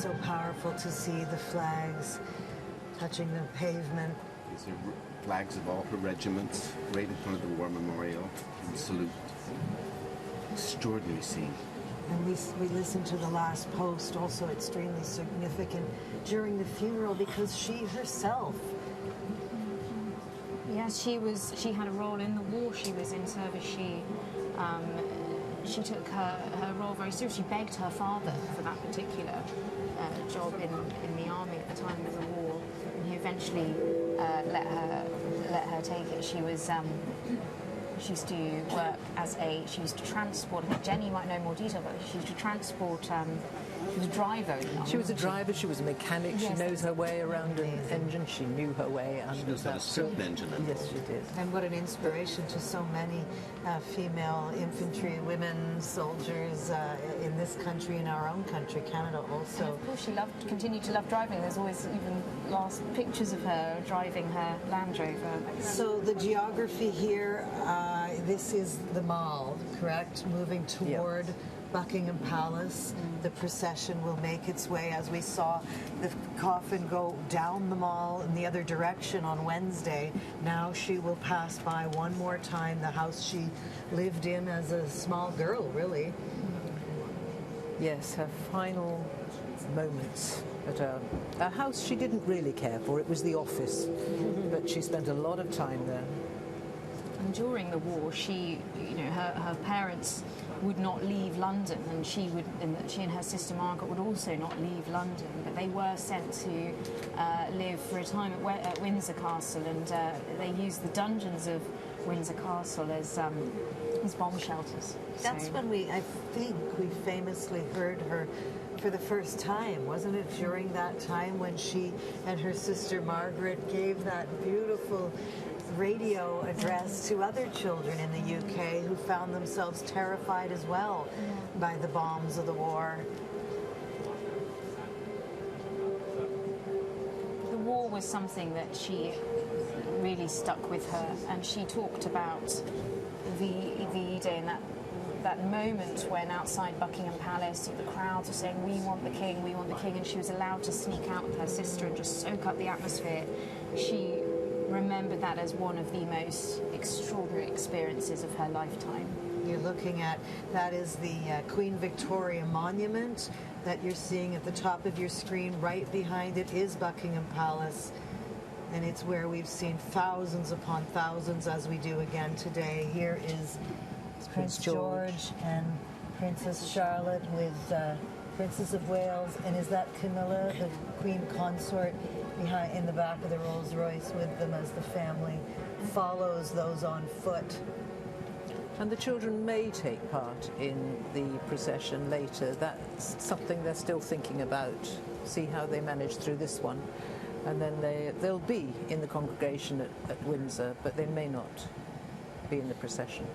so powerful to see the flags touching the pavement. These are flags of all her regiments, right in front of the War Memorial, in salute. Extraordinary scene. And we listened to the last post, also extremely significant during the funeral because she herself. Yes, she had a role in the war she was in service. She took her role very seriously. She begged her father for that particular job in the army at the time of the war, and he eventually let her take it. She used to work she used to transport, I think Jenny might know more detail, but she used to transport, she was a driver. She was a driver, she was a mechanic, yes, she knows her way around an engine, she knew her way under she knows how to strip an engine. Yes, she did. And what an inspiration to so many female infantry, women, soldiers in this country, in our own country, Canada also. And of course she continued to love driving. There's always even last pictures of her driving her Land Rover. So the geography here, this is the Mall, correct? Moving toward Buckingham Palace. The procession will make its way, as we saw the coffin go down the Mall in the other direction on Wednesday. Now she will pass by one more time the house she lived in as a small girl, really. Yes, her final moments at a house she didn't really care for. It was the office, but she spent a lot of time there. And during the war, her parents would not leave London, and she and her sister Margaret would also not leave London, but they were sent to live for a time at Windsor Castle, and they used the dungeons of Windsor Castle as bomb shelters. That's when I think we famously heard her for the first time, wasn't it? During that time when she and her sister Margaret gave that beautiful radio address to other children in the UK who found themselves terrified as well by the bombs of the war. The war was something that she really stuck with her, and she talked about the day and that moment when outside Buckingham Palace the crowds were saying, "We want the king, we want the king," and she was allowed to sneak out with her sister and just soak up the atmosphere. She remembered that as one of the most extraordinary experiences of her lifetime. You're looking at, that is the Queen Victoria Monument that you're seeing at the top of your screen. Right behind it is Buckingham Palace, and it's where we've seen thousands upon thousands, as we do again today. Here is Prince George and Princess Charlotte with Princess of Wales, and is that Camilla, the Queen Consort, behind in the back of the Rolls Royce with them as the family follows those on foot. And the children may take part in the procession later. That's something they're still thinking about. See how they manage through this one. And then they'll be in the congregation at Windsor, but they may not be in the procession.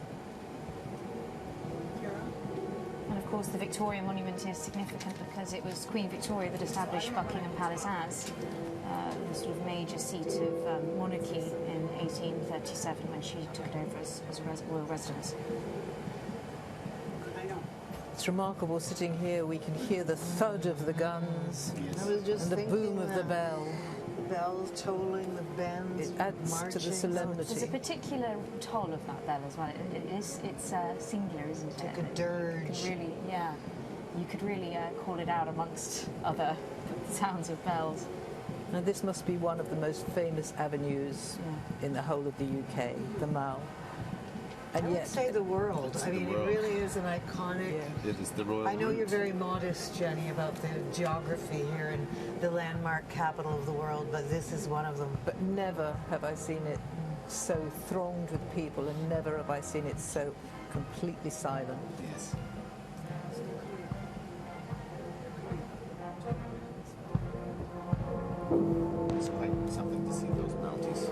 Of course, the Victoria Monument is significant because it was Queen Victoria that established Buckingham Palace as the sort of major seat of monarchy in 1837 when she took it over as royal residence. It's remarkable sitting here. We can hear the thud of the guns and the boom of the bell. The bells tolling, the bands It adds marching. to the solemnity. There's a particular toll of that bell as well. It's singular, isn't it? Like a dirge. You could really call it out amongst other sounds of bells. Now this must be one of the most famous avenues in the whole of the UK, the Mall. And I would say the world. I mean, it really is an iconic... Yeah. It is the royal I know route. you're very modest, Jenny, about the geography here and the landmark capital of the world, but this is one of them. But never have I seen it so thronged with people, and never have I seen it so completely silent. Yes. It's quite something to see those mounties.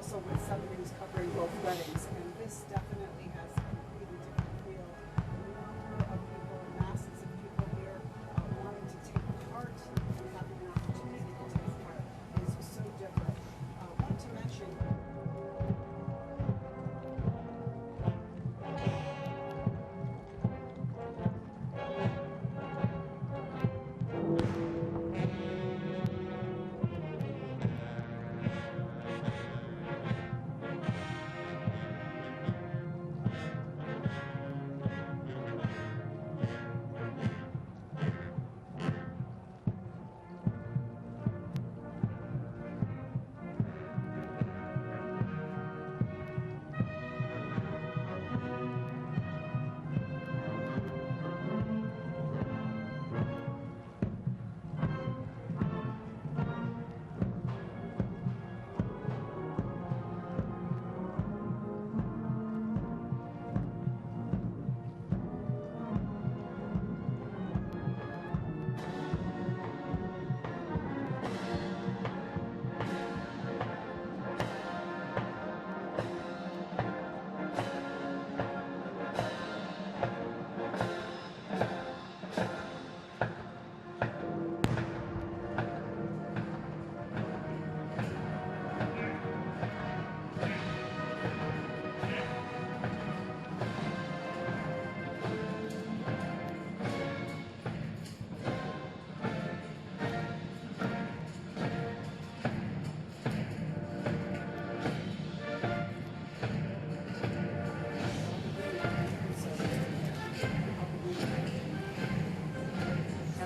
also with submarines covering both weddings, and this definitely has a completely different feel. The number of people, masses of people here wanting to take part and having an opportunity to take part is so different. I want to mention.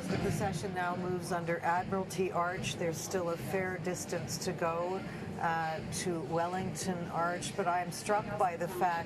The procession now moves under Admiralty Arch. There's still a fair distance to go to Wellington Arch, but I'm struck by the fact